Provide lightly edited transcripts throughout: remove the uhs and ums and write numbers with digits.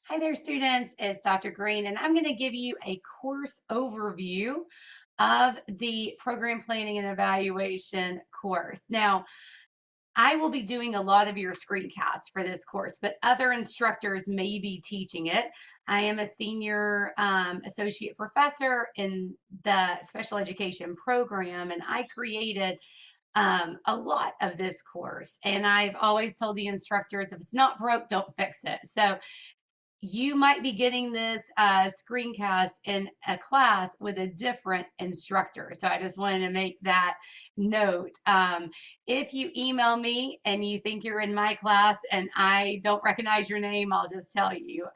Hi there, students. It's Dr. Green, and I'm going to give you a course overview of the Program Planning and Evaluation course. Now, I will be doing a lot of your screencasts for this course, but other instructors may be teaching it. I am a senior associate professor in the special education program, and I created a lot of this course. And I've always told the instructors, if it's not broke, don't fix it. So you might be getting this screencast in a class with a different instructor. So I just wanted to make that note. If you email me and you think you're in my class and I don't recognize your name, I'll just tell you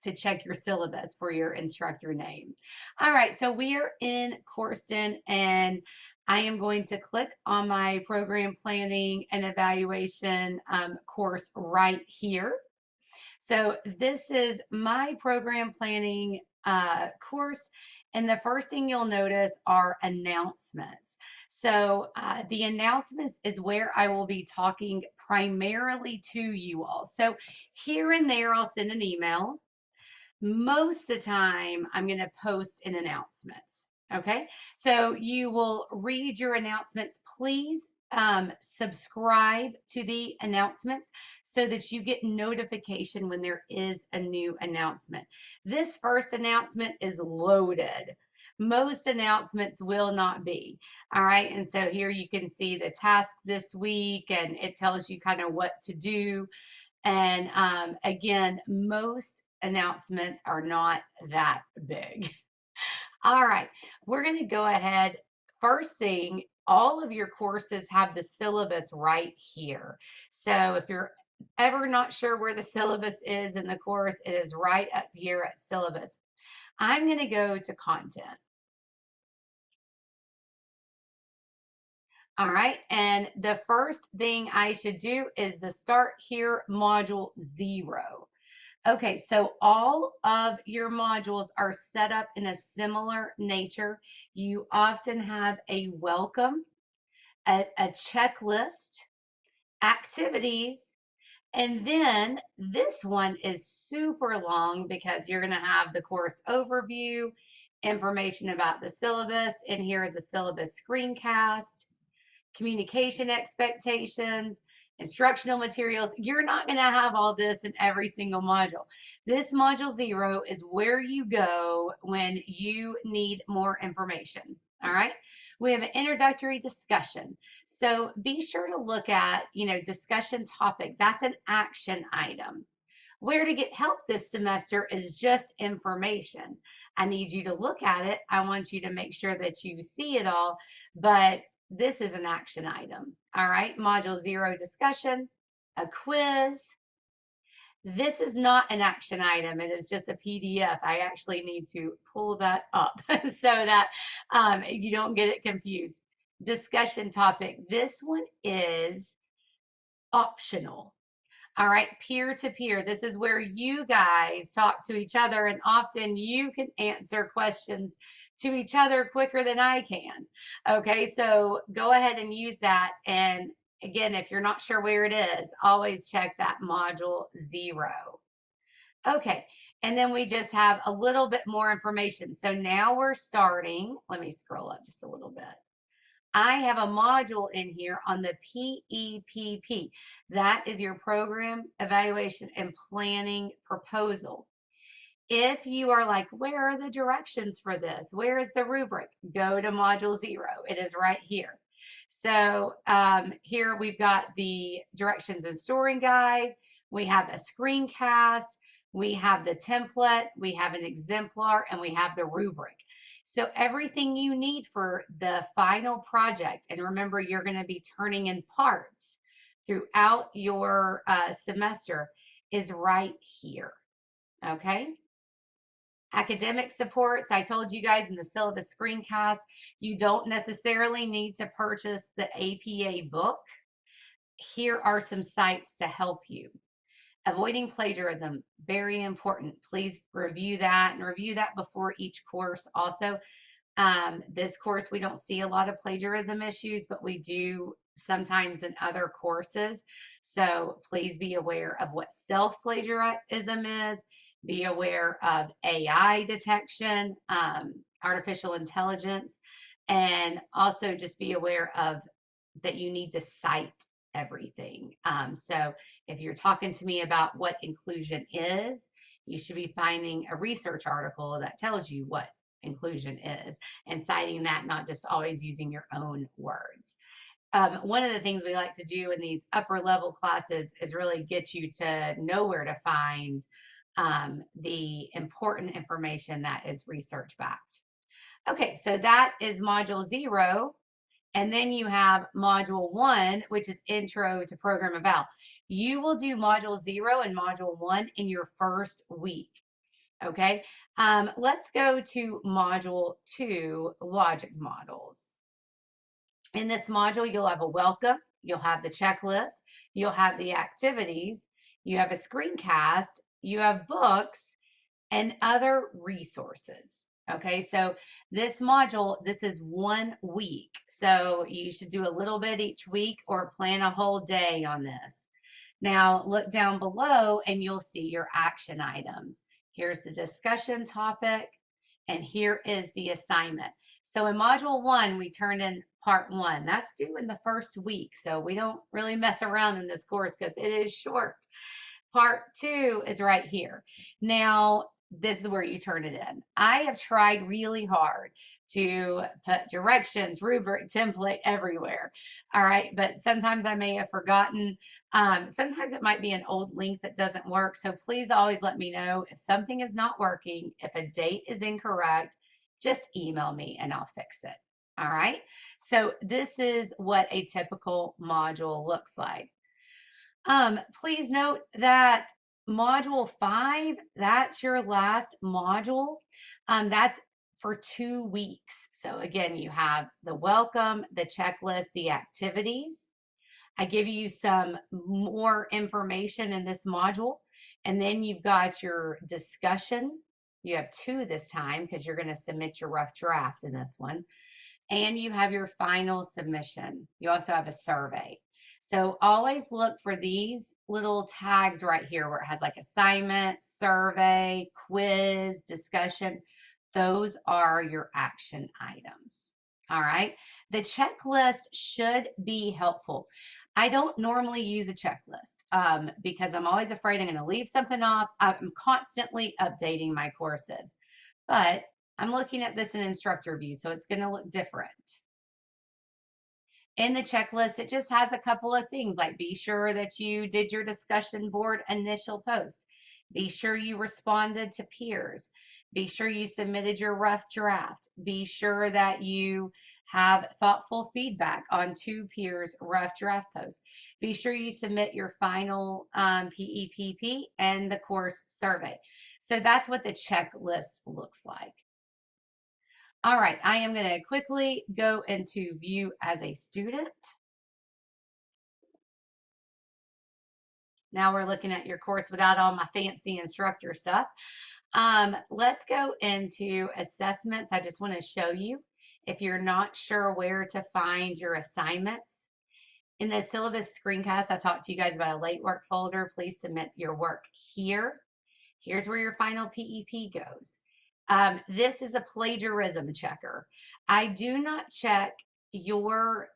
to check your syllabus for your instructor name. All right, so we are in Courston, and I am going to click on my program planning and evaluation course right here. So this is my program planning course. And the first thing you'll notice are announcements. So the announcements is where I will be talking primarily to you all. So here and there, I'll send an email. Most of the time, I'm going to post in announcements. Okay, so you will read your announcements. Please subscribe to the announcements so that you get notification when there is a new announcement. This first announcement is loaded. Most announcements will not be. All right, and so here you can see the task this week, and it tells you kind of what to do. And again, most announcements are not that big. All right, we're going to go ahead. First thing, all of your courses have the syllabus right here. So if you're ever not sure where the syllabus is in the course, it is right up here at syllabus. I'm going to go to content. All right, and the first thing I should do is the start here module 0. Okay, so all of your modules are set up in a similar nature. You often have a welcome, a checklist, activities, and then this one is super long because you're going to have the course overview, information about the syllabus, and here is a syllabus screencast, communication expectations, instructional materials. You're not going to have all this in every single module. This module 0 is where you go when you need more information. All right. We have an introductory discussion. So be sure to look at, discussion topic. That's an action item. Where to get help this semester is just information. I need you to look at it. I want you to make sure that you see it all, but this is an action item. All right, module 0 discussion, a quiz. This is not an action item. It is just a PDF. I actually need to pull that up so that you don't get it confused. Discussion topic. This one is optional. All right, peer to peer. This is where you guys talk to each other, and often you can answer questions to each other quicker than I can. Okay, so go ahead and use that. And again, if you're not sure where it is, always check that module 0. Okay, and then we just have a little bit more information. So now we're starting. Let me scroll up just a little bit. I have a module in here on the PEPP. That is your program evaluation and planning proposal. If you are like, where are the directions for this? Where is the rubric? Go to module 0. It is right here. So here we've got the directions and storing guide. We have a screencast. We have the template. We have an exemplar, and we have the rubric. So everything you need for the final project, and remember, you're going to be turning in parts throughout your semester, is right here. Okay. Academic supports, I told you guys in the syllabus screencast, you don't necessarily need to purchase the APA book. Here are some sites to help you. Avoiding plagiarism, very important. Please review that and review that before each course also. This course, we don't see a lot of plagiarism issues, but we do sometimes in other courses. So please be aware of what self-plagiarism is Be aware of AI detection, artificial intelligence, and also just be aware of that you need to cite everything. So if you're talking to me about what inclusion is, you should be finding a research article that tells you what inclusion is and citing that, not just always using your own words. One of the things we like to do in these upper level classes is really get you to know where to find the important information that is research backed. Okay, so that is module 0. And then you have module 1, which is intro to program eval. You will do module 0 and module 1 in your first week. Okay, let's go to module 2, logic models. In this module, you'll have a welcome, you'll have the checklist, you'll have the activities, you have a screencast, you have books, and other resources. Okay, so this module, this is 1 week. So you should do a little bit each week or plan a whole day on this. Now look down below and you'll see your action items. Here's the discussion topic, and here is the assignment. So in module 1, we turned in part 1. That's due in the first week. So we don't really mess around in this course because it is short. Part 2 is right here. Now, this is where you turn it in. I have tried really hard to put directions, rubric, template everywhere. All right, but sometimes I may have forgotten. Sometimes it might be an old link that doesn't work. So please always let me know if something is not working, if a date is incorrect, just email me and I'll fix it. All right, so this is what a typical module looks like. Please note that module 5, that's your last module. That's for 2 weeks. So again, you have the welcome, the checklist, the activities. I give you some more information in this module. And then you've got your discussion. You have 2 this time because you're going to submit your rough draft in this one. And you have your final submission. You also have a survey. So always look for these little tags right here where it has like assignment, survey, quiz, discussion. Those are your action items. All right. The checklist should be helpful. I don't normally use a checklist because I'm always afraid I'm going to leave something off. I'm constantly updating my courses, but I'm looking at this in instructor view, so it's going to look different. In the checklist, it just has a couple of things like be sure that you did your discussion board initial post. Be sure you responded to peers. Be sure you submitted your rough draft. Be sure that you have thoughtful feedback on 2 peers' rough draft posts. Be sure you submit your final PEPP and the course survey. So that's what the checklist looks like. All right, I am going to quickly go into view as a student. Now we're looking at your course without all my fancy instructor stuff. Let's go into assessments. I just want to show you if you're not sure where to find your assignments. In the syllabus screencast, I talked to you guys about a late work folder. Please submit your work here. Here's where your final PEP goes. This is a plagiarism checker. I do not check your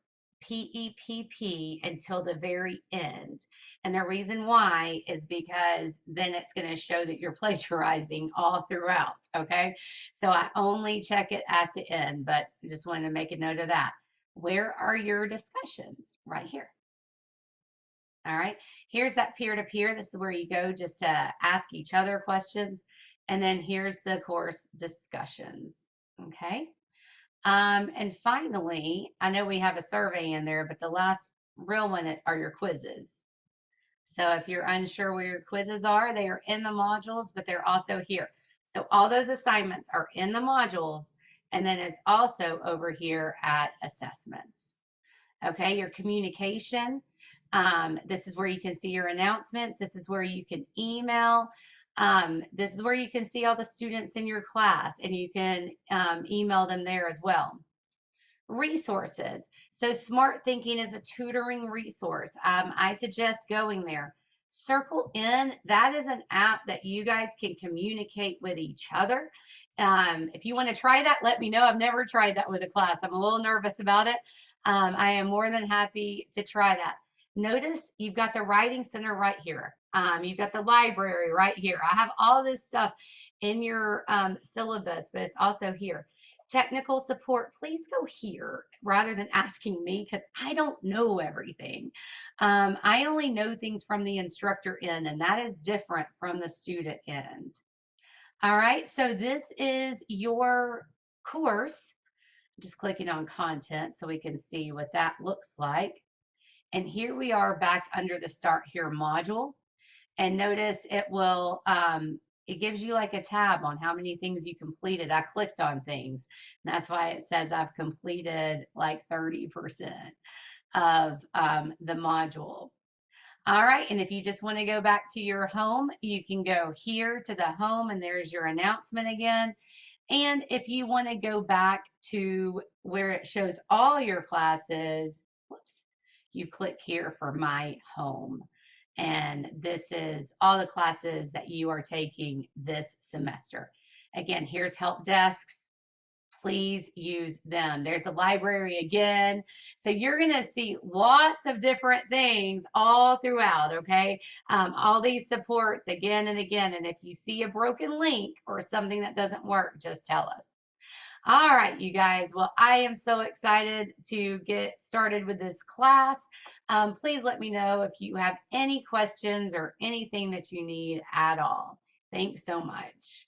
PEPP until the very end. And the reason why is because then it's going to show that you're plagiarizing all throughout. Okay. So I only check it at the end, but I just wanted to make a note of that. Where are your discussions? Right here. All right. Here's that peer-to-peer. This is where you go just to ask each other questions. And then here's the course discussions. Okay. And finally, I know we have a survey in there, but the last real one are your quizzes. So if you're unsure where your quizzes are, they are in the modules, but they're also here. So all those assignments are in the modules, and then it's also over here at assessments. Okay, your communication. This is where you can see your announcements. This is where you can email. This is where you can see all the students in your class, and you can email them there as well. Resources. So Smart Thinking is a tutoring resource. I suggest going there. Circle In, that is an app that you guys can communicate with each other. If you want to try that, let me know. I've never tried that with a class. I'm a little nervous about it. I am more than happy to try that. Notice you've got the writing center right here. You've got the library right here. I have all this stuff in your syllabus, but it's also here. Technical support, please go here rather than asking me because I don't know everything. I only know things from the instructor end, and that is different from the student end. All right, so this is your course. I'm just clicking on content so we can see what that looks like. And here we are back under the Start Here module. And notice it gives you like a tab on how many things you completed. I clicked on things. And that's why it says I've completed like 30% of the module. All right, and if you just want to go back to your home, you can go here to the home and there's your announcement again. And if you want to go back to where it shows all your classes, whoops, you click here for My Home. And this is all the classes that you are taking this semester. Again, here's help desks. Please use them. There's the library again. So you're going to see lots of different things all throughout, okay? All these supports again and again. And if you see a broken link or something that doesn't work, just tell us. All right, you guys. Well, I am so excited to get started with this class. Please let me know if you have any questions or anything that you need at all. Thanks so much.